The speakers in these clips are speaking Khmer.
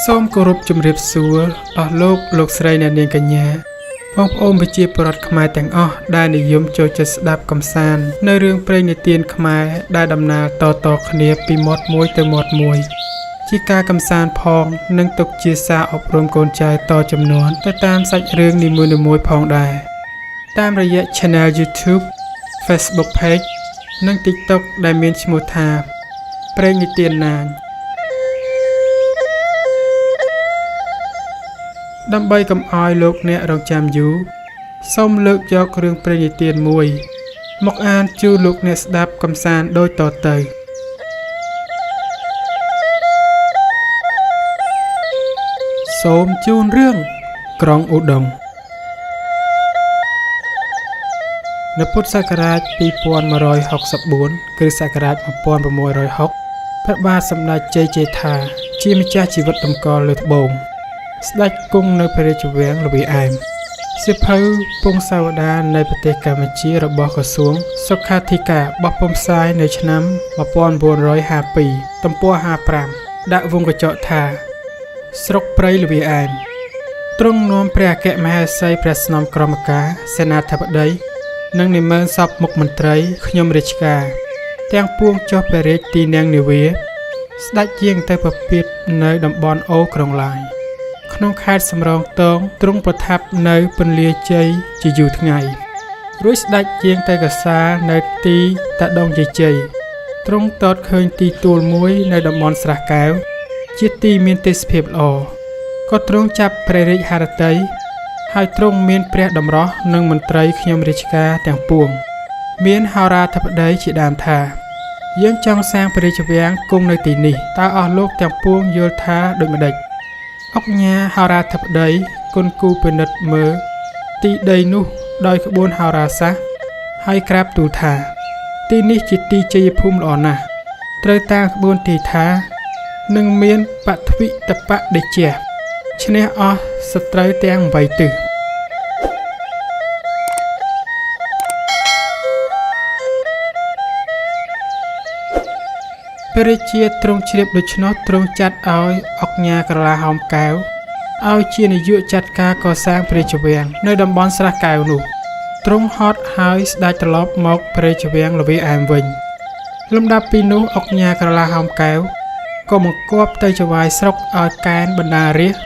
សូមគោរពជំរាបសួរអស់លោកស្រីអ្នកនាងកញ្ញាបងប្អូនប្រជាពលរដ្ឋខ្មែរទាំងអស់ដែលនិយមចូលចិត្តស្ដាប់កំសាន្តនៅរឿងព្រេងនិទានខ្មែរដែលដំណាលតគ្នាពីមាត់មួយទៅមាត់មួយជាការកំសាន្តផងនិងទុកជាសារអប់រំកូនចៅតជំនាន់ទៅតាមសាច់រឿងនីមួយៗផងដែរតាមរយៈ Channel YouTube Facebook Page និង TikTok ដែលមានឈ្មោះថាព្រេងនិទានណានដើម្បីកុំឲ្យលោកអ្នករងចាំយូរសូមលើកយករឿងព្រេងនិទានមួយមកអានជូនលោកអ្នកស្ដាប់កំសាន្តដូចតទៅសូមជូនរឿងក្រុងឧដុង្គនៅពុទ្ធសករាជ2164គ្រិស្តសករាជ1660ព្រះបាទសម្ដេចជ័យជេដ្ឋាជាម្ចាស់ជីវិតតម្កល់លើត្បូងស្ដេចគង់នៅព្រះរាជវាំងល្វាឯមសៀវភៅពងសាវតានៃប្រទេសកម្ពុជារបស់ក្រសួងសុខាភិការបោះពុម្ពផ្សាយនៅឆ្នាំ1952ទំព័រ55ដាក់វងកញ្ចក់ថាស្រុកព្រៃល្វាឯមទ្រង់នាំព្រះអគ្គមហេសីព្រះស្នំក្រមការសេនាធិបតីនិងនិមឺនសពមុខមន្ត្រីខ្ញុំរាជការទាំងពួងចុះព្រះរាជទីនាំងនាវាស្ដេចយាងទៅប្រពៀតនៅតំបន់អូក្រុងឡាយក្នុងខេត្តសំរោងទងទ្រង់ប្រថាប់នៅពន្លាជ័យជាយូរថ្ងៃរួចស្ដេចយាងទៅកសាលនៅទីតាដងជ័យជ័យទ្រង់តតឃើញទីទួលមួយនៅតំបន់ស្រះកែវជាទីមានទេសភាពល្អក៏ទ្រង់ចាប់ព្រះរាជហឫទ័យហើយទ្រង់មានព្រះតម្រោះនិងមន្ត្រីខ្ញុំរាជការទាំងពួងមានហោរាធិបតីជាដើមថាយើងចង់សាងព្រះរាជវាំងគង់នៅទីនេះតើអស់លោកទាំងពួងយល់ថាដូចម្ដេចអុកញ៉ាហោរាធិបតីគុណគូពិនិត្យមើលទីដីនោះដោយក្បួនហោរាសាស្ត្រហើយក្រាបទូលថាទីនេះជាទីជ័យភូមិល្អណាស់ត្រូវតាមក្បួនទីថានឹងមានបទវិតបៈដេជះឈ្នះអស់សត្រូវទាំង8ទិសព្រះរាជាទ្រង់ជ្រាបដូច្នោះទ្រង់ចាត់ឲ្យអុកញ៉ាក្រឡាហោមកែវឲ្យជានាយកចាត់ការកសាងព្រះរាជវាំងនៅតំបន់ស្រះកែវនោះទ្រង់ហត់ហើយស្ដេចត្រឡប់មកព្រះរាជវាំងល្វាឯមវិញលំដាប់ពីនោះអុកញ៉ាក្រឡាហោមកែវក៏បង្គាប់ទៅចវាយស្រុកឲ្យកែនបណ្ដារាស្ត្រ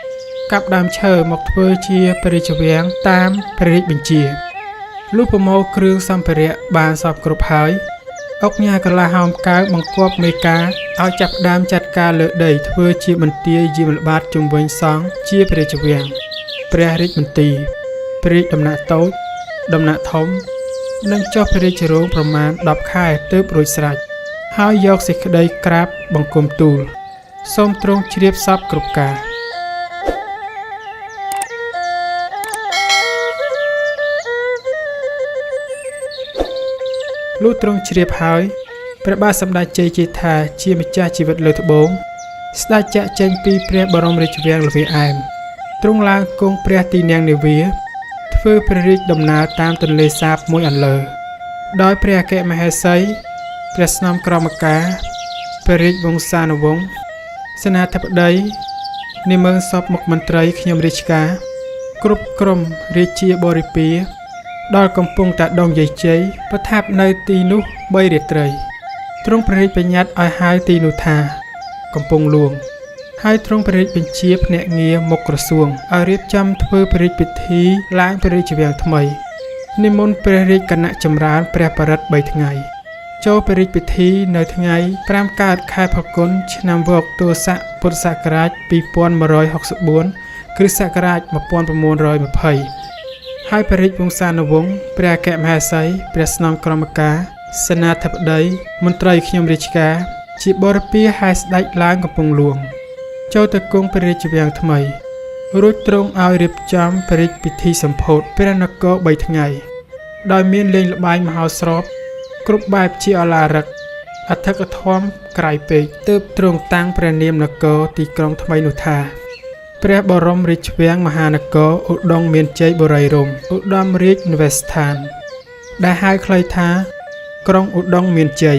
កាប់ដើមឈើមកធ្វើជាព្រះរាជវាំងតាមព្រះរាជបញ្ជាលុះប្រមូលគ្រឿងសម្ភារៈបានសពគ្រប់ហើយអុកញ៉ាក្រឡាហោមកែវបង្គាប់មេការឲ្យចាប់ដើមចាត់ការលើដីធ្វើជាបន្ទាយយាមល្បាតជុំវិញសង់ជាព្រះរាជវាំងព្រះរាជមន្ទីរព្រះរាជដំណាក់តូចដំណាក់ធំនិងចុះព្រះរាជរោងប្រមាណ10ខែទើបរួចស្រេចហើយយកសេចក្តីក្រាបបង្គំទូលសូមទ្រង់ជ្រាបសពគ្រប់ការលុះទ្រង់ជ្រាបហើយព្រះបាទសម្ដេចជ័យជេដ្ឋាជាម្ចាស់ជីវិតលើត្បូងស្ដេចចាក់ចែងពីព្រះបរមរាជវាំងល្វាឯមទ្រង់ឡើងគង់ព្រះទីនាំងនាវាធ្វើព្រះរាជដំណើរតាមទន្លេសាបមួយអន្លើដោយព្រះអគ្គមហេសីព្រះស្នំក្រមការព្រះរាជវង្សានុវង្សសេនាធិបតីនិមឺនសពមុខមន្ត្រីខ្ញុំរាជការគ្រប់ក្រុមរាជាបរិពារដល់កំពង់តាដងយាយជ័យប្រថាប់នៅទីនោះ3រាត្រីទ្រង់ព្រះរាជបញ្ញត្តិឲ្យហៅទីនោះថាកំពង់លួងហើយទ្រង់ព្រះរាជបញ្ជាភ្នាក់ងារមុខក្រសួងឲ្យរៀបចំធ្វើព្រះរាជពិធីឡើងព្រះរាជវាំងថ្មីនិមន្តព្រះរាជគណៈចម្រើនព្រះបរិត្ត3ថ្ងៃចូលព្រះរាជពិធីនៅថ្ងៃ5កើតខែផល្គុនឆ្នាំវកទស័កពុទ្ធសករាជ2164គ្រិស្តសករាជ1920ហើយព្រះរាជវង្សានុវង្សព្រះអគ្គមហេសីព្រះស្នំក្រមការសេនាធិបតីមន្ត្រីខ្ញុំរាជការជាបរិពារហែស្ដេចឡើងកំពង់លួងចូលទៅគង់ព្រះរាជវាំងថ្មីរួចទ្រង់ឲ្យរៀបចំព្រះរាជពិធីសម្ពោធព្រះនគរ3ថ្ងៃដោយមានលេងល្បែងមហោស្រពគ្រប់បែបជាអឡារឹកអធិកធមក្រៃពេកទើបទ្រង់តាំងព្រះនាមនគរទីក្រុងថ្មីនោះថាព្រះបរមរាជវាំងមហានគរឧដុង្គមានជ័យបូរីរម្យឧត្តមរាជនិវេសស្ថានដែលហៅខ្លីថាក្រុងឧដុង្គមានជ័យ